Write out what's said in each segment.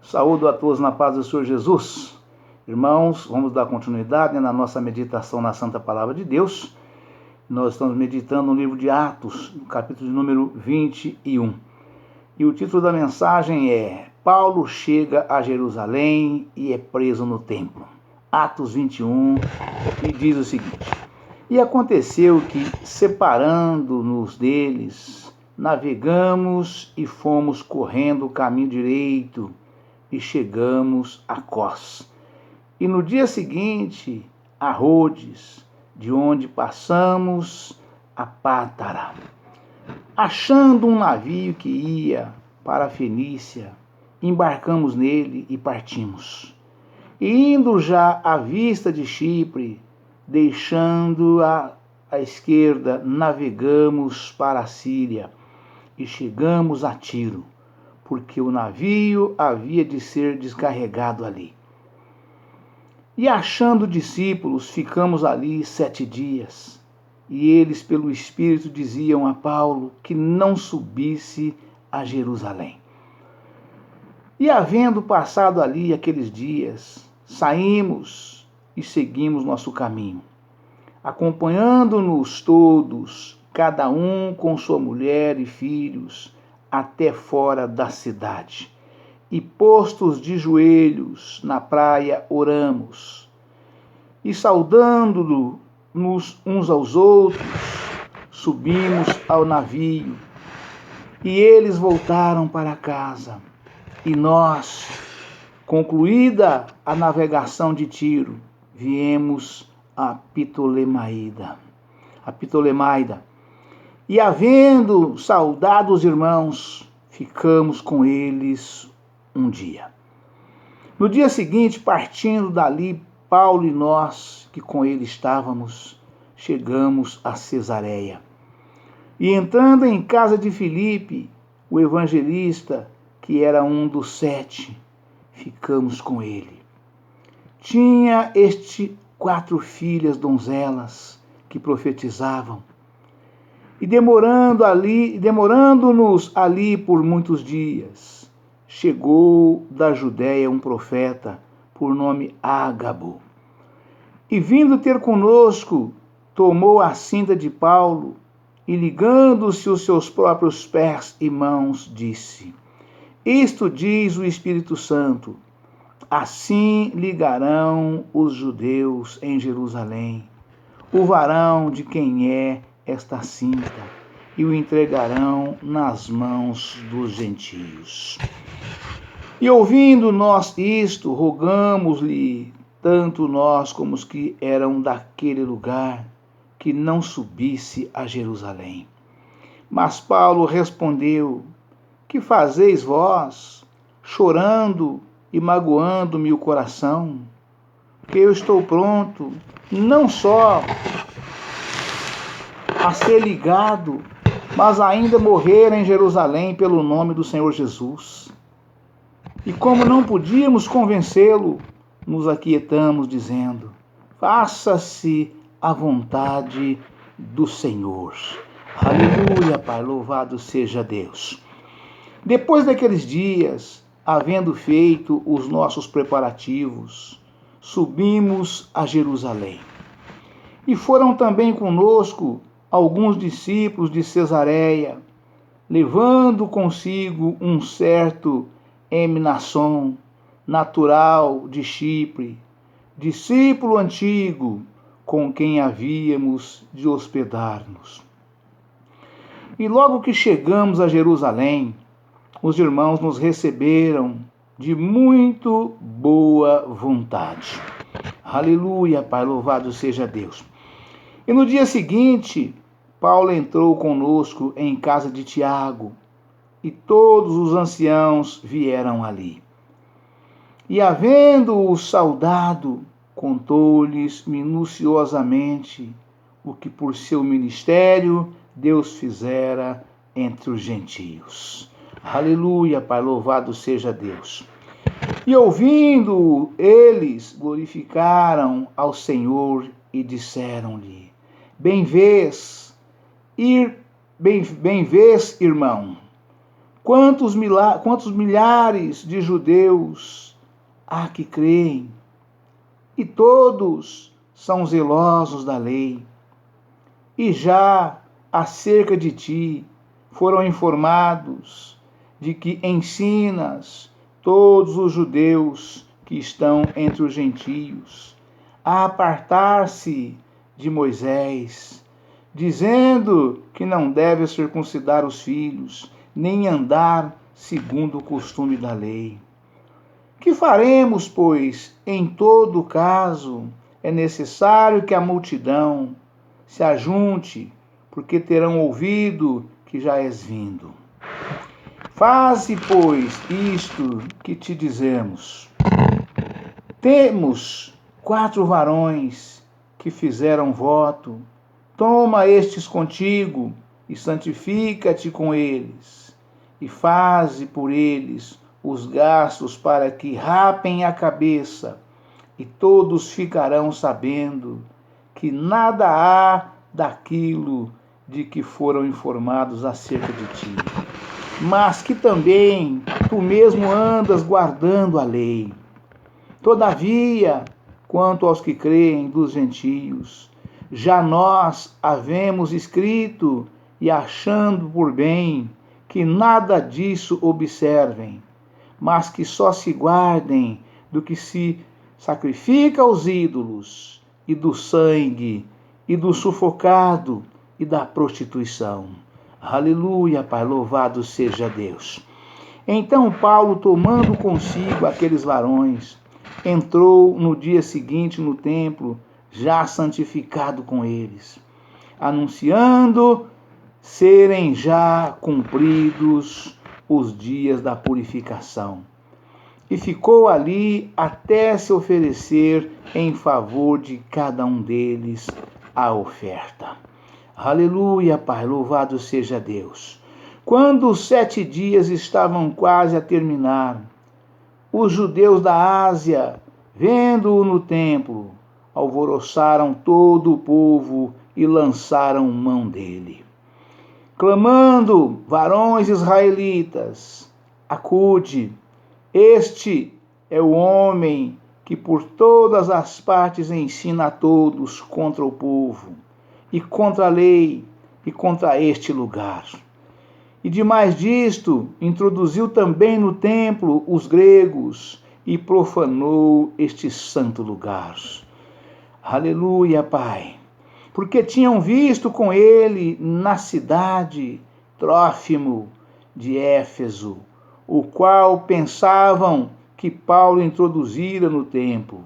Saúdo a todos na paz do Senhor Jesus. Irmãos, vamos dar continuidade na nossa meditação na Santa Palavra de Deus. Nós estamos meditando no livro de Atos, no capítulo de número 21. E o título da mensagem é Paulo chega a Jerusalém e é preso no templo. Atos 21, e diz o seguinte: E aconteceu que, separando-nos deles, navegamos e fomos correndo o caminho direito e chegamos a Cós. E no dia seguinte, a Rhodes, de onde passamos a Pátara. Achando um navio que ia para a Fenícia, embarcamos nele e partimos. E indo já à vista de Chipre, deixando à esquerda, navegamos para a Síria e chegamos a Tiro, porque o navio havia de ser descarregado ali. E achando discípulos, ficamos ali 7 dias. E eles, pelo Espírito, diziam a Paulo que não subisse a Jerusalém. E havendo passado ali aqueles dias, saímos e seguimos nosso caminho, acompanhando-nos todos, cada um com sua mulher e filhos, até fora da cidade. E postos de joelhos na praia, oramos. E saudando-nos uns aos outros, subimos ao navio. E eles voltaram para casa. E nós, concluída a navegação de Tiro, viemos a Ptolemaida. E havendo saudado os irmãos, ficamos com eles um dia. No dia seguinte, partindo dali, Paulo e nós, que com ele estávamos, chegamos a Cesareia. E entrando em casa de Filipe, o evangelista, que era um dos 7, ficamos com ele. Tinha este 4 filhas donzelas que profetizavam. E demorando-nos ali por muitos dias, chegou da Judéia um profeta, por nome Ágabo. E vindo ter conosco, tomou a cinta de Paulo, e ligando-se os seus próprios pés e mãos, disse: Isto diz o Espírito Santo, assim ligarão os judeus em Jerusalém, o varão de quem é esta cinta, e o entregarão nas mãos dos gentios. E ouvindo nós isto, rogamos-lhe, tanto nós como os que eram daquele lugar, que não subisse a Jerusalém. Mas Paulo respondeu: Que fazeis vós, chorando e magoando-me o coração? Que eu estou pronto, não só a ser ligado, mas ainda morrer em Jerusalém pelo nome do Senhor Jesus. E como não podíamos convencê-lo, nos aquietamos, dizendo: Faça-se a vontade do Senhor. Aleluia, Pai, louvado seja Deus. Depois daqueles dias, havendo feito os nossos preparativos, subimos a Jerusalém. E foram também conosco alguns discípulos de Cesareia, levando consigo um certo Mnasson, natural de Chipre, discípulo antigo, com quem havíamos de hospedar-nos. E logo que chegamos a Jerusalém, os irmãos nos receberam de muito boa vontade. Aleluia, Pai, louvado seja Deus. E no dia seguinte, Paulo entrou conosco em casa de Tiago, e todos os anciãos vieram ali. E havendo-o saudado, contou-lhes minuciosamente o que por seu ministério Deus fizera entre os gentios. Aleluia, Pai, louvado seja Deus. E ouvindo eles, glorificaram ao Senhor e disseram-lhe: Bem vês, irmão, Quantos milhares de judeus há que creem, e todos são zelosos da lei. E já acerca de ti foram informados de que ensinas todos os judeus que estão entre os gentios a apartar-se de Moisés, dizendo que não deve circuncidar os filhos, nem andar segundo o costume da lei. Que faremos, pois, em todo caso, é necessário que a multidão se ajunte, porque terão ouvido que já és vindo. Faze, pois, isto que te dizemos. Temos 4 varões que fizeram voto. Toma estes contigo e santifica-te com eles, e faze por eles os gastos para que rapem a cabeça, e todos ficarão sabendo que nada há daquilo de que foram informados acerca de ti, mas que também tu mesmo andas guardando a lei. Todavia, quanto aos que creem dos gentios, já nós havemos escrito e achando por bem que nada disso observem, mas que só se guardem do que se sacrifica aos ídolos, e do sangue, e do sufocado, e da prostituição. Aleluia, Pai, louvado seja Deus. Então Paulo, tomando consigo aqueles varões, entrou no dia seguinte no templo, já santificado com eles, anunciando serem já cumpridos os dias da purificação. E ficou ali até se oferecer em favor de cada um deles a oferta. Aleluia, Pai, louvado seja Deus. Quando os 7 dias estavam quase a terminar, os judeus da Ásia, vendo-o no templo, alvoroçaram todo o povo e lançaram mão dele, clamando: varões israelitas, acude, este é o homem que por todas as partes ensina a todos contra o povo, e contra a lei, e contra este lugar. E demais disto, introduziu também no templo os gregos e profanou este santo lugar. Aleluia, Pai. Porque tinham visto com ele na cidade Trófimo de Éfeso, o qual pensavam que Paulo introduzira no templo.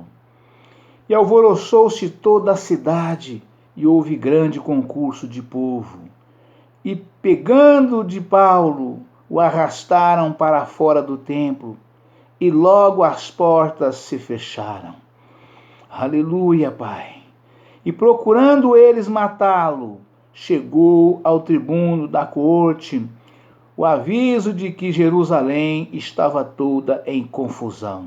E alvoroçou-se toda a cidade, e houve grande concurso de povo. E pegando de Paulo, o arrastaram para fora do templo, e logo as portas se fecharam. Aleluia, Pai. E procurando eles matá-lo, chegou ao tribuno da corte o aviso de que Jerusalém estava toda em confusão.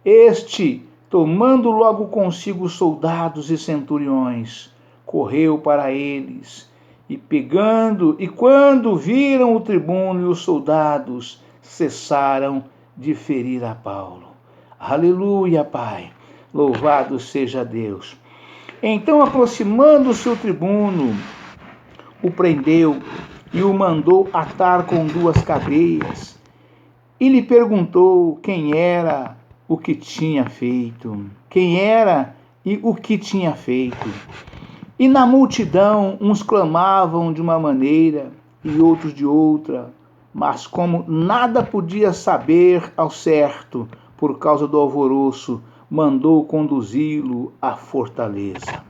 Este, tomando logo consigo soldados e centuriões, correu para eles, e quando viram o tribuno e os soldados, cessaram de ferir a Paulo. Aleluia, Pai, louvado seja Deus. Então, aproximando-se o tribuno, o prendeu e o mandou atar com 2 cadeias, e lhe perguntou quem era o que tinha feito. Quem era e o que tinha feito. E na multidão, uns clamavam de uma maneira e outros de outra, mas como nada podia saber ao certo, por causa do alvoroço, mandou conduzi-lo à fortaleza.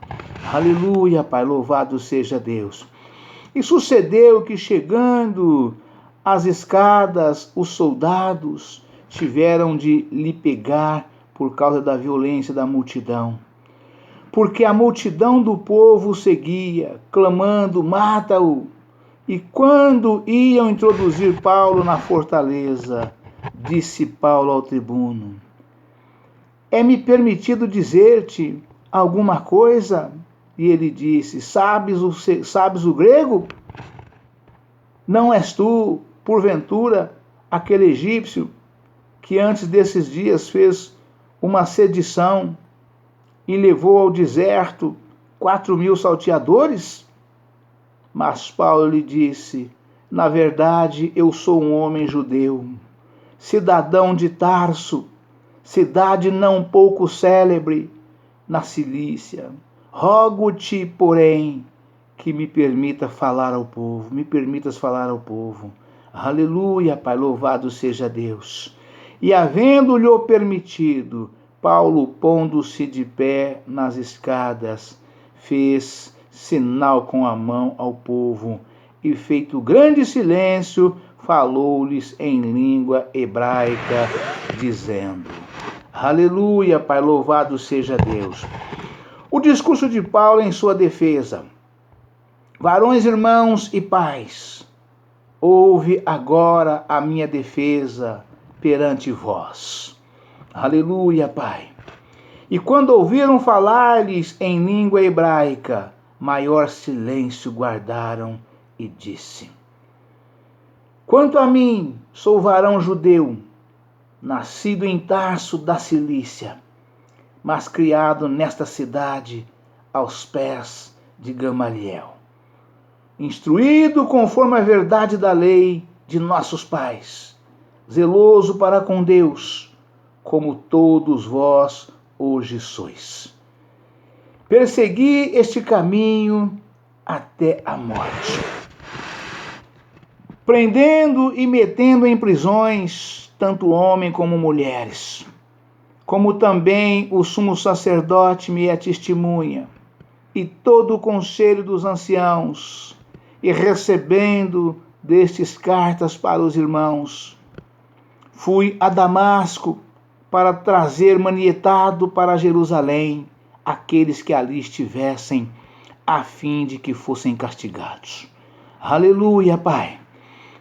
Aleluia, Pai, louvado seja Deus. E sucedeu que, chegando às escadas, os soldados tiveram de lhe pegar por causa da violência da multidão. Porque a multidão do povo seguia, clamando: mata-o! E quando iam introduzir Paulo na fortaleza, disse Paulo ao tribuno: é-me permitido dizer-te alguma coisa? E ele disse: sabes o grego? Não és tu porventura, aquele egípcio que antes desses dias fez uma sedição e levou ao deserto 4.000 salteadores? Mas Paulo lhe disse: na verdade, eu sou um homem judeu, cidadão de Tarso, cidade não pouco célebre na Cilícia. Rogo-te, porém, que me permitas falar ao povo. Aleluia, Pai, louvado seja Deus. E havendo-lhe permitido, Paulo, pondo-se de pé nas escadas, fez sinal com a mão ao povo, e feito grande silêncio, falou-lhes em língua hebraica, dizendo: aleluia, Pai, louvado seja Deus. O discurso de Paulo em sua defesa. Varões, irmãos e pais, ouve agora a minha defesa perante vós. Aleluia, Pai. E quando ouviram falar-lhes em língua hebraica, maior silêncio guardaram e disse: quanto a mim, sou varão judeu, nascido em Tarso da Cilícia, mas criado nesta cidade aos pés de Gamaliel, instruído conforme a verdade da lei de nossos pais, zeloso para com Deus, como todos vós hoje sois. Persegui este caminho até a morte, prendendo e metendo em prisões tanto homem como mulheres, como também o sumo sacerdote me é testemunha, e todo o conselho dos anciãos, e recebendo destes cartas para os irmãos, fui a Damasco para trazer manietado para Jerusalém aqueles que ali estivessem, a fim de que fossem castigados. Aleluia, Pai.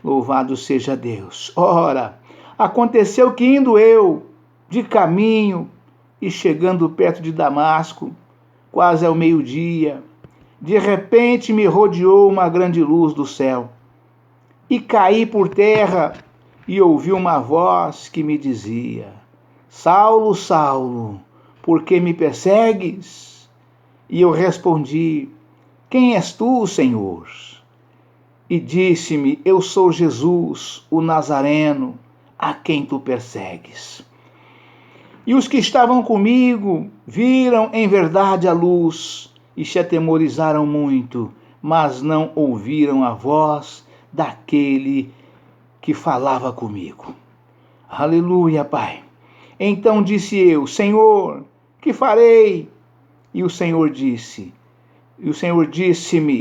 Louvado seja Deus. Ora, aconteceu que indo eu de caminho e chegando perto de Damasco, quase ao meio-dia, de repente me rodeou uma grande luz do céu. E caí por terra e ouvi uma voz que me dizia: Saulo, Saulo, por que me persegues? E eu respondi: quem és tu, Senhor? E disse-me: eu sou Jesus, o Nazareno, a quem tu persegues. E os que estavam comigo viram em verdade a luz e se atemorizaram muito, mas não ouviram a voz daquele que falava comigo. Aleluia, Pai. Então disse eu: Senhor, que farei? E o Senhor disse-me: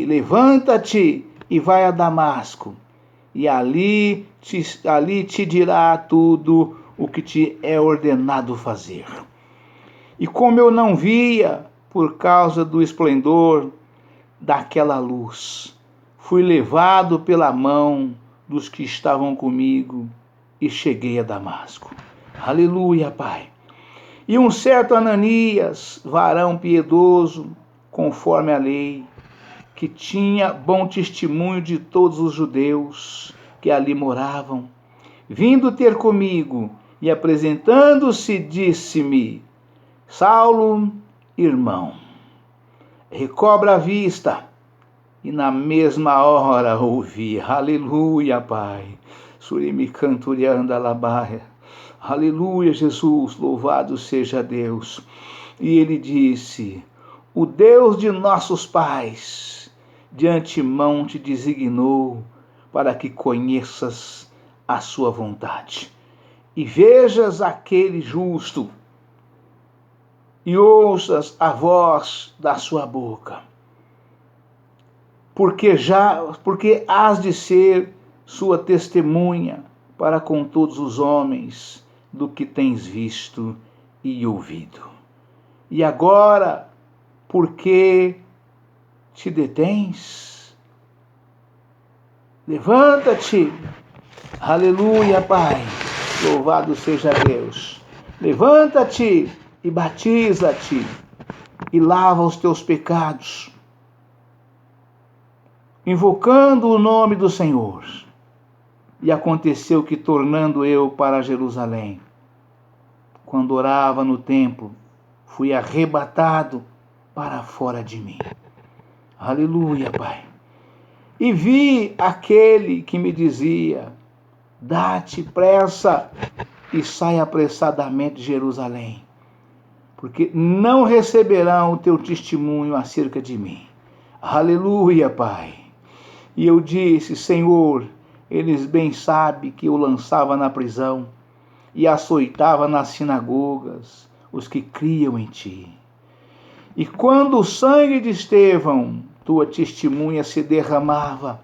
levanta-te e vai a Damasco, e ali te dirá tudo o que te é ordenado fazer. E como eu não via, por causa do esplendor daquela luz, fui levado pela mão dos que estavam comigo e cheguei a Damasco. Aleluia, Pai. E um certo Ananias, varão piedoso, conforme a lei, que tinha bom testemunho de todos os judeus que ali moravam, vindo ter comigo e apresentando-se, disse-me: Saulo, irmão, recobra a vista. E na mesma hora ouvi: aleluia, Pai. Surimi canturianda labaia. Aleluia, Jesus, louvado seja Deus. E ele disse: o Deus de nossos pais de antemão te designou para que conheças a sua vontade e vejas aquele justo e ouças a voz da sua boca, porque hás de ser sua testemunha para com todos os homens do que tens visto e ouvido. E agora, por que te detens? Levanta-te. Aleluia, Pai. Louvado seja Deus. Levanta-te e batiza-te e lava os teus pecados, invocando o nome do Senhor. E aconteceu que, tornando eu para Jerusalém, quando orava no templo, fui arrebatado para fora de mim. Aleluia, Pai. E vi aquele que me dizia: dá-te pressa e sai apressadamente de Jerusalém, porque não receberão o teu testemunho acerca de mim. Aleluia, Pai. E eu disse: Senhor, eles bem sabem que eu lançava na prisão e açoitava nas sinagogas os que criam em ti. E quando o sangue de Estevão, tua testemunha, se derramava,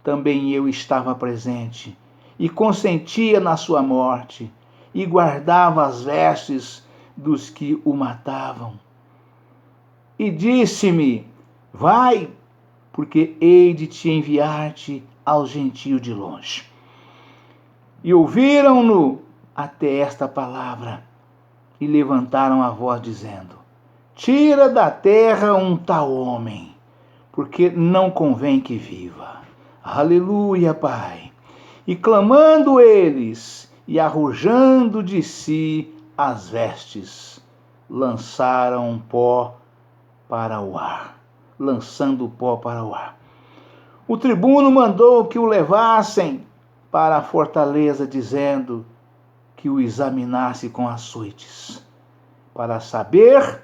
também eu estava presente e consentia na sua morte e guardava as vestes dos que o matavam. E disse-me: vai, porque hei de te enviar-te aos gentios de longe. E ouviram-no até esta palavra e levantaram a voz dizendo: tira da terra um tal homem, porque não convém que viva. Aleluia, Pai. E clamando eles e arrojando de si as vestes, lançaram pó para o ar, lançando pó para o ar. O tribuno mandou que o levassem para a fortaleza, dizendo que o examinasse com açoites, para saber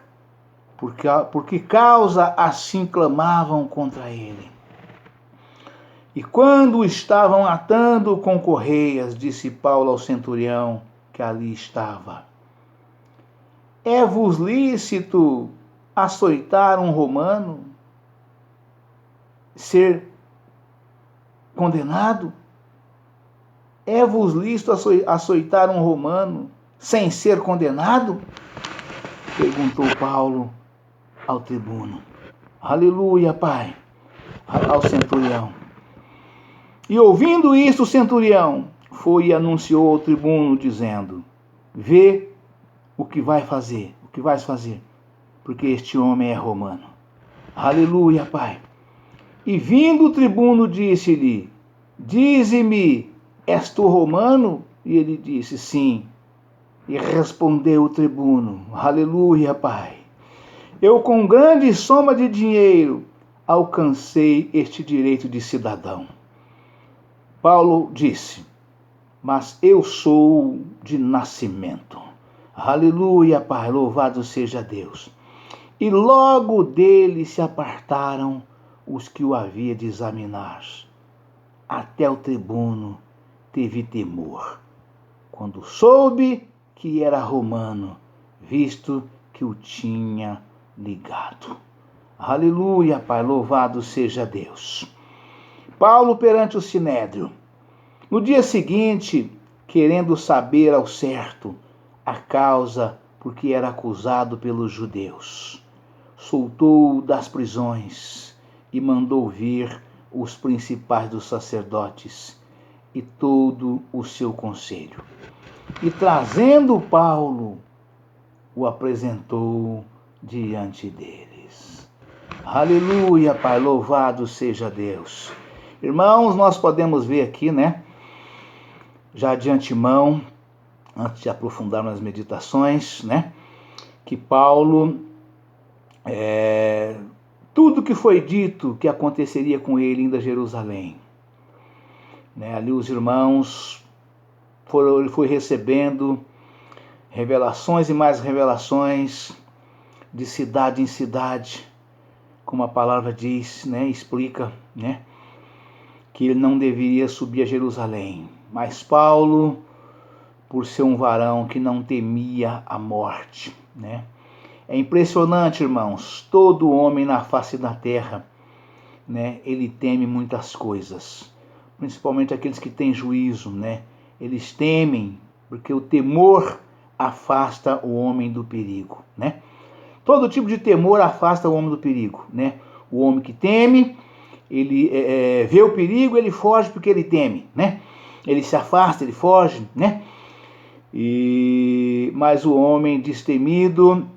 por que causa assim clamavam contra ele. E quando estavam atando com correias, disse Paulo ao centurião que ali estava: é-vos lícito açoitar um romano, ser condenado? É-vos lícito açoitar um romano sem ser condenado? Perguntou Paulo ao tribuno. Aleluia, Pai. Ao centurião. E ouvindo isso, o centurião foi e anunciou ao tribuno, dizendo: vê o que vais fazer, porque este homem é romano. Aleluia, Pai. E vindo o tribuno, disse-lhe: dize-me, és tu romano? E ele disse: sim. E respondeu o tribuno: aleluia, Pai. Eu, com grande soma de dinheiro, alcancei este direito de cidadão. Paulo disse: mas eu sou de nascimento. Aleluia, Pai, louvado seja Deus. E logo dele se apartaram os que o havia de examinar. Até o tribuno teve temor, quando soube que era romano, visto que o tinha ligado. Aleluia, Pai, louvado seja Deus. Paulo perante o Sinédrio. No dia seguinte, querendo saber ao certo a causa por que era acusado pelos judeus, soltou-o das prisões e mandou vir os principais dos sacerdotes e todo o seu conselho. E trazendo Paulo, o apresentou diante deles. Aleluia, Pai, louvado seja Deus. Irmãos, nós podemos ver aqui, né, já de antemão, antes de aprofundar nas meditações, né, que Paulo, tudo que foi dito que aconteceria com ele indo a Jerusalém, né, ali os irmãos ele foi recebendo revelações e mais revelações de cidade em cidade, como a palavra diz, né, explica, né, que ele não deveria subir a Jerusalém. Mas Paulo, por ser um varão que não temia a morte, né? É impressionante, irmãos, todo homem na face da terra, né, ele teme muitas coisas, principalmente aqueles que têm juízo, né? Eles temem, porque o temor afasta o homem do perigo, né? Todo tipo de temor afasta o homem do perigo, né? O homem que teme, ele vê o perigo, ele foge porque ele teme, né? Ele se afasta, ele foge, né? Mas o homem destemido,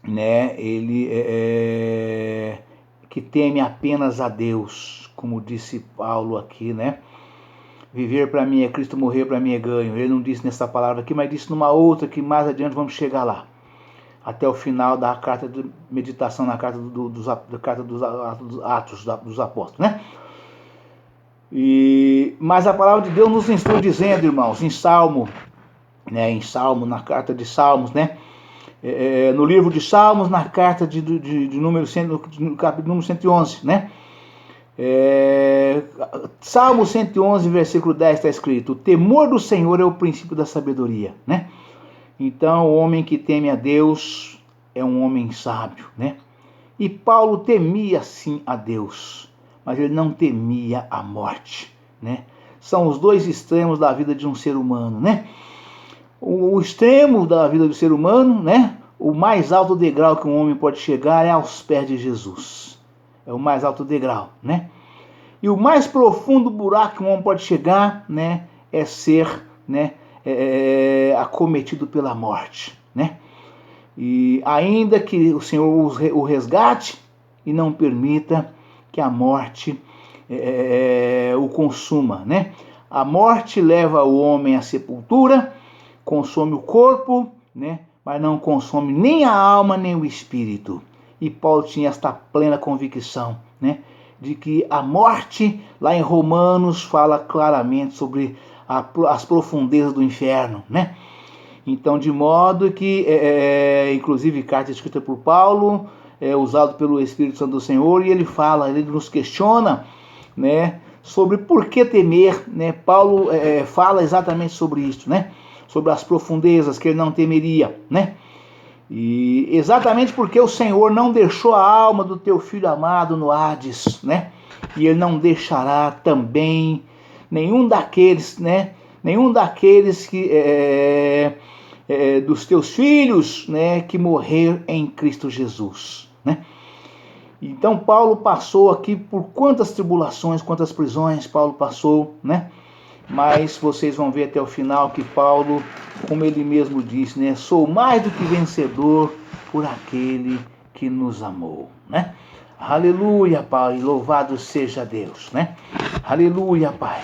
né? Ele que teme apenas a Deus, como disse Paulo aqui, né? Viver para mim é Cristo, morrer para mim é ganho. Ele não disse nessa palavra aqui, mas disse numa outra que mais adiante vamos chegar lá. Até o final da carta de meditação, na carta dos Atos dos Apóstolos, né? Mas a palavra de Deus nos instrui dizendo, irmãos, em Salmo, na carta de Salmos, né? No livro de Salmos, na carta de número 100, no capítulo número 111, né? Salmo 111, versículo 10 está escrito: o temor do Senhor é o princípio da sabedoria, né? Então, o homem que teme a Deus é um homem sábio, né? E Paulo temia sim a Deus, mas ele não temia a morte, né? São os dois extremos da vida de um ser humano, né? O extremo da vida do ser humano, né? O mais alto degrau que um homem pode chegar é aos pés de Jesus. É o mais alto degrau, né? E o mais profundo buraco que um homem pode chegar, né? É ser, né? Acometido pela morte, né? E ainda que o Senhor o resgate e não permita que a morte o consuma, né? A morte leva o homem à sepultura, consome o corpo, né? Mas não consome nem a alma nem o espírito. E Paulo tinha esta plena convicção, né? De que a morte, lá em Romanos, fala claramente sobre as profundezas do inferno, né? Então, de modo que, inclusive, carta escrita por Paulo, usado pelo Espírito Santo do Senhor, e ele nos questiona, né, sobre por que temer, né? Paulo fala exatamente sobre isso, né? Sobre as profundezas que ele não temeria, né? E exatamente porque o Senhor não deixou a alma do teu filho amado no Hades, né? E ele não deixará também nenhum daqueles, né? Nenhum daqueles que dos teus filhos, né? Que morrer em Cristo Jesus, né? Então Paulo passou aqui por quantas tribulações, quantas prisões Paulo passou, né? Mas vocês vão ver até o final que Paulo, como ele mesmo disse, né? Sou mais do que vencedor por aquele que nos amou, né? Aleluia, Pai, louvado seja Deus, né? Aleluia, Pai.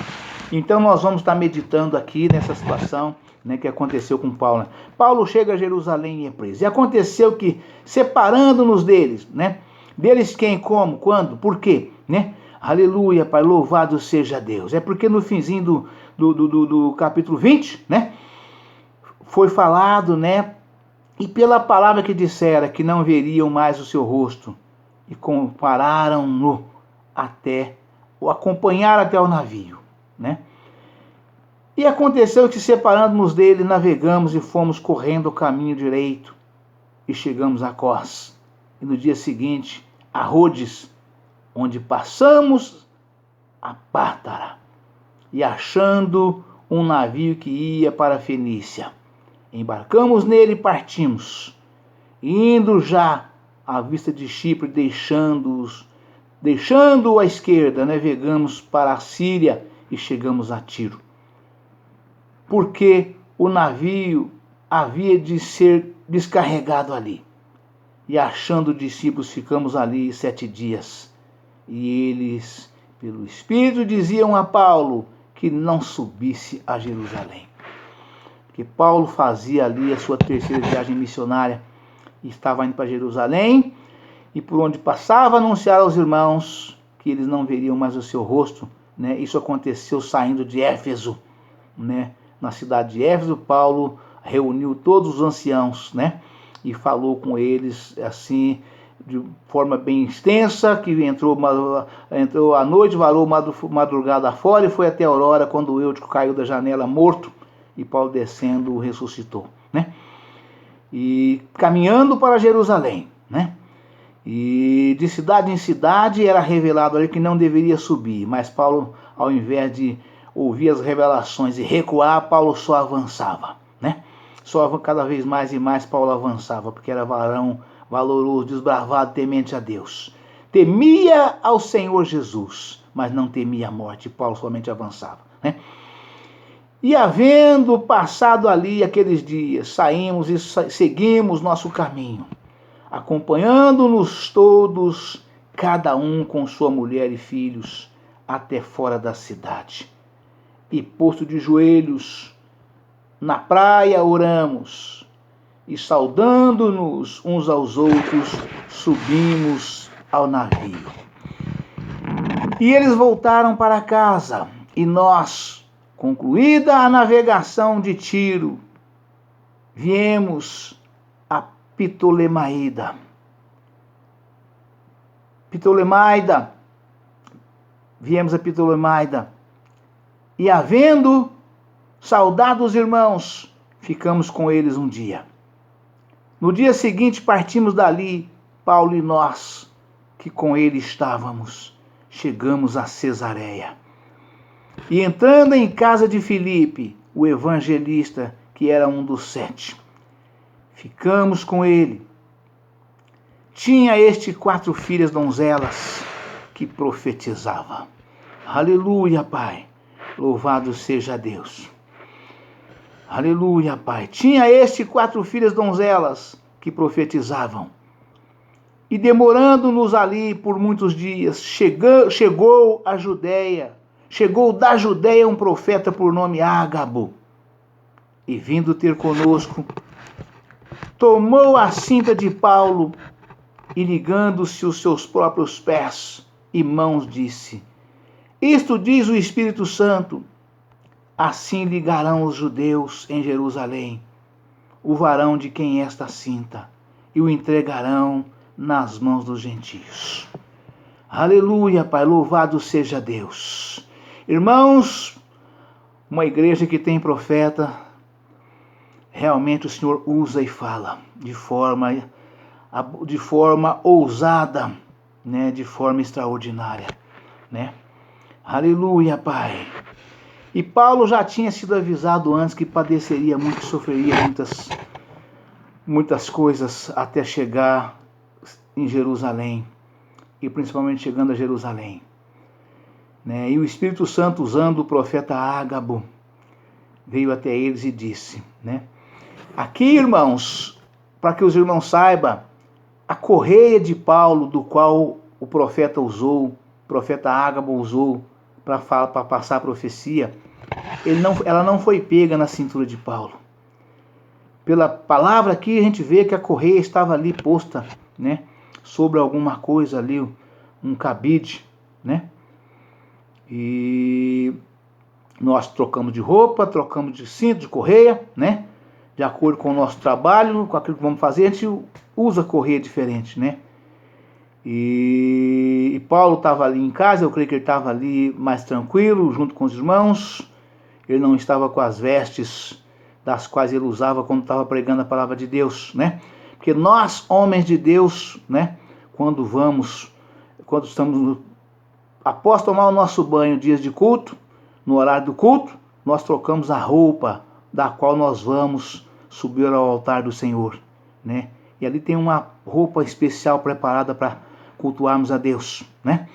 Então nós vamos estar meditando aqui nessa situação, né, que aconteceu com Paulo. Paulo chega a Jerusalém e é preso. E aconteceu que, separando-nos deles, né? Deles quem, como, quando, por quê, né? Aleluia, Pai, louvado seja Deus. É porque no finzinho do capítulo 20, né? Foi falado, né? E pela palavra que dissera que não veriam mais o seu rosto, e compararam-no até, o acompanharam até o navio, né? E aconteceu que, separando-nos dele, navegamos e fomos correndo o caminho direito, e chegamos a Cós. E no dia seguinte, a Rhodes, onde passamos a Pátara, e achando um navio que ia para a Fenícia, embarcamos nele e partimos, indo já à vista de Chipre, deixando à esquerda, navegamos para a Síria e chegamos a Tiro, porque o navio havia de ser descarregado ali. E achando discípulos, ficamos ali 7 dias. E eles, pelo Espírito, diziam a Paulo que não subisse a Jerusalém. Porque Paulo fazia ali a sua terceira viagem missionária. E estava indo para Jerusalém. E por onde passava, anunciar aos irmãos que eles não veriam mais o seu rosto, né? Isso aconteceu saindo de Éfeso, né? Na cidade de Éfeso, Paulo reuniu todos os anciãos, né? E falou com eles assim, de forma bem extensa, que entrou à noite, varou madrugada fora e foi até a aurora, quando o Eutico caiu da janela morto, e Paulo descendo o ressuscitou, né? E caminhando para Jerusalém, né? E de cidade em cidade era revelado ali que não deveria subir, mas Paulo, ao invés de ouvir as revelações e recuar, Paulo só avançava, né? Só cada vez mais e mais Paulo avançava, porque era varão valoroso, desbravado, temente a Deus. Temia ao Senhor Jesus, mas não temia a morte. Paulo somente avançava, né? E havendo passado ali aqueles dias, saímos e seguimos nosso caminho, acompanhando-nos todos, cada um com sua mulher e filhos, até fora da cidade. e posto de joelhos na praia oramos, e saudando-nos uns aos outros, subimos ao navio. E eles voltaram para casa, e nós, concluída a navegação de Tiro, viemos a Ptolemaida. Viemos a Ptolemaida. E havendo saudado os irmãos, ficamos com eles um dia. No dia seguinte partimos dali, Paulo e nós, que com ele estávamos, chegamos a Cesareia. E entrando em casa de Filipe, o evangelista, que era um dos 7, ficamos com ele. Tinha este 4 filhas donzelas que profetizava. Aleluia, Pai. Louvado seja Deus. Aleluia, Pai. Tinha este 4 filhas donzelas que profetizavam. E demorando-nos ali por muitos dias, chegou da Judéia um profeta por nome Ágabo. E vindo ter conosco, tomou a cinta de Paulo e ligando-se os seus próprios pés e mãos, disse: Isto diz o Espírito Santo, assim ligarão os judeus em Jerusalém o varão de quem é esta cinta, e o entregarão nas mãos dos gentios. Aleluia, Pai, louvado seja Deus. Irmãos, uma igreja que tem profeta, realmente o Senhor usa e fala de forma ousada, né, de forma extraordinária, né? Aleluia, Pai. E Paulo já tinha sido avisado antes que padeceria muito, sofreria muitas coisas até chegar em Jerusalém, e principalmente chegando a Jerusalém, né? E o Espírito Santo, usando o profeta Ágabo, veio até eles e disse, né? Aqui, irmãos, para que os irmãos saibam, a correia de Paulo, do qual o profeta Ágabo usou para passar a profecia, ela não foi pega na cintura de Paulo. Pela palavra aqui a gente vê que a correia estava ali posta, né, sobre alguma coisa ali, um cabide, né? E nós trocamos de roupa, trocamos de cinto, de correia, né? De acordo com o nosso trabalho, com aquilo que vamos fazer, a gente usa correia diferente, né? E Paulo estava ali em casa, eu creio que ele estava ali mais tranquilo, junto com os irmãos. Ele não estava com as vestes das quais ele usava quando estava pregando a palavra de Deus, né? Porque nós, homens de Deus, né, quando estamos após tomar o nosso banho, dias de culto, no horário do culto, nós trocamos a roupa da qual nós vamos subir ao altar do Senhor, né? E ali tem uma roupa especial preparada para cultuarmos a Deus, né?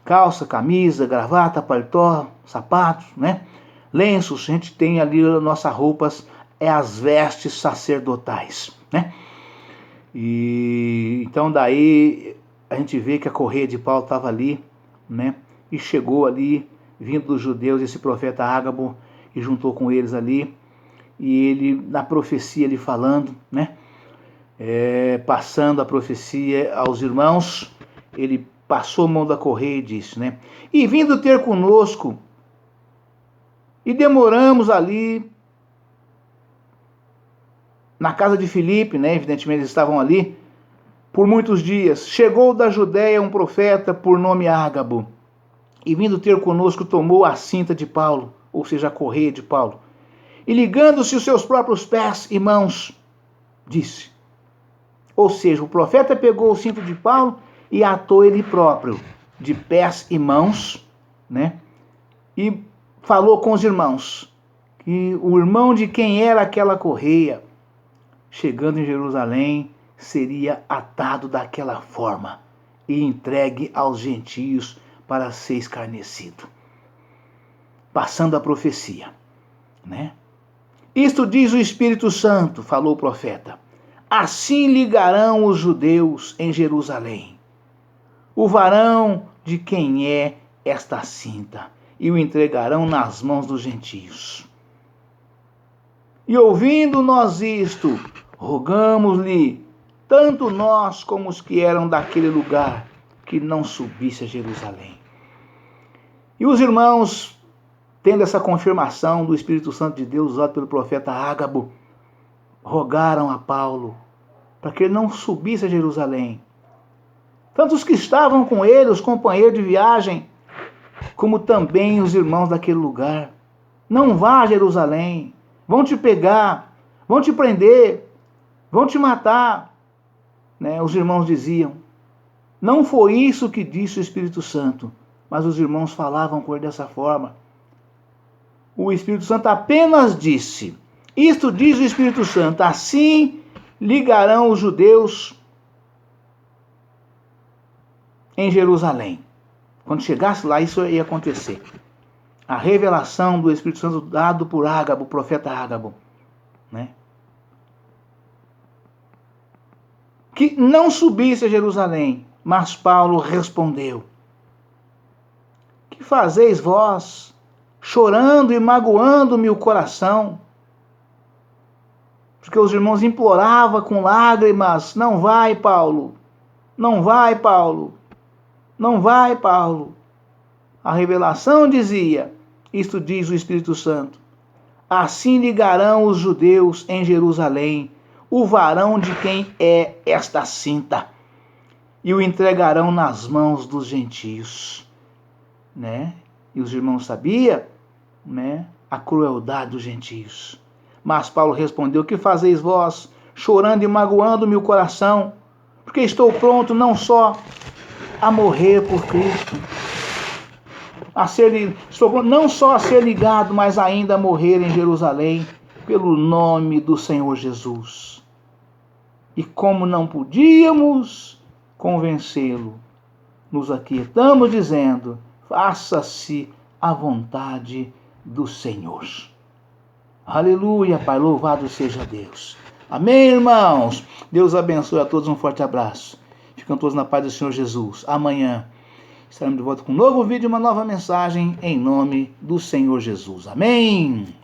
Calça, camisa, gravata, paletó, sapatos, né? Lenços, a gente tem ali as nossas roupas, as vestes sacerdotais, né? E então daí a gente vê que a correia de Paulo estava ali, né? E chegou ali, vindo dos judeus, esse profeta Ágabo, e juntou com eles ali, e ele, na profecia, ele falando, né? Passando a profecia aos irmãos, ele passou a mão da correia e disse, né? E vindo ter conosco, e demoramos ali na casa de Filipe, né? Evidentemente eles estavam ali por muitos dias. Chegou da Judéia um profeta por nome Ágabo, e vindo ter conosco tomou a cinta de Paulo, ou seja, a correia de Paulo, e ligando-se os seus próprios pés e mãos, disse. Ou seja, o profeta pegou o cinto de Paulo e atou ele próprio, de pés e mãos, né? E falou com os irmãos que o irmão de quem era aquela correia, chegando em Jerusalém, seria atado daquela forma e entregue aos gentios para ser escarnecido. Passando a profecia, né? Isto diz o Espírito Santo, falou o profeta. Assim ligarão os judeus em Jerusalém o varão de quem é esta cinta, e o entregarão nas mãos dos gentios. E ouvindo nós isto, rogamos-lhe, tanto nós como os que eram daquele lugar, que não subisse a Jerusalém. E os irmãos, tendo essa confirmação do Espírito Santo de Deus usado pelo profeta Ágabo, rogaram a Paulo para que ele não subisse a Jerusalém. Tanto os que estavam com ele, os companheiros de viagem, como também os irmãos daquele lugar. Não vá a Jerusalém, vão te pegar, vão te prender, vão te matar. Os irmãos diziam. Não foi isso que disse o Espírito Santo, mas os irmãos falavam com ele dessa forma. O Espírito Santo apenas disse, isto diz o Espírito Santo, assim ligarão os judeus em Jerusalém. Quando chegasse lá, isso ia acontecer. A revelação do Espírito Santo dado por Ágabo, o profeta Ágabo, que não subisse a Jerusalém. Mas Paulo respondeu, que fazeis vós, chorando e magoando-me o coração? Porque os irmãos imploravam com lágrimas, não vai, Paulo, não vai, Paulo, não vai, Paulo. A revelação dizia, isto diz o Espírito Santo, assim ligarão os judeus em Jerusalém, o varão de quem é esta cinta, e o entregarão nas mãos dos gentios. E os irmãos sabiam, a crueldade dos gentios. Mas Paulo respondeu, que fazeis vós, chorando e magoando-me o coração, porque estou pronto não só a morrer por Cristo, estou pronto não só a ser ligado, mas ainda a morrer em Jerusalém, pelo nome do Senhor Jesus. E como não podíamos convencê-lo, nos aquietamos dizendo, faça-se a vontade do Senhor. Aleluia, Pai, louvado seja Deus. Amém, irmãos? Deus abençoe a todos, um forte abraço. Ficam todos na paz do Senhor Jesus. Amanhã estaremos de volta com um novo vídeo e uma nova mensagem em nome do Senhor Jesus. Amém?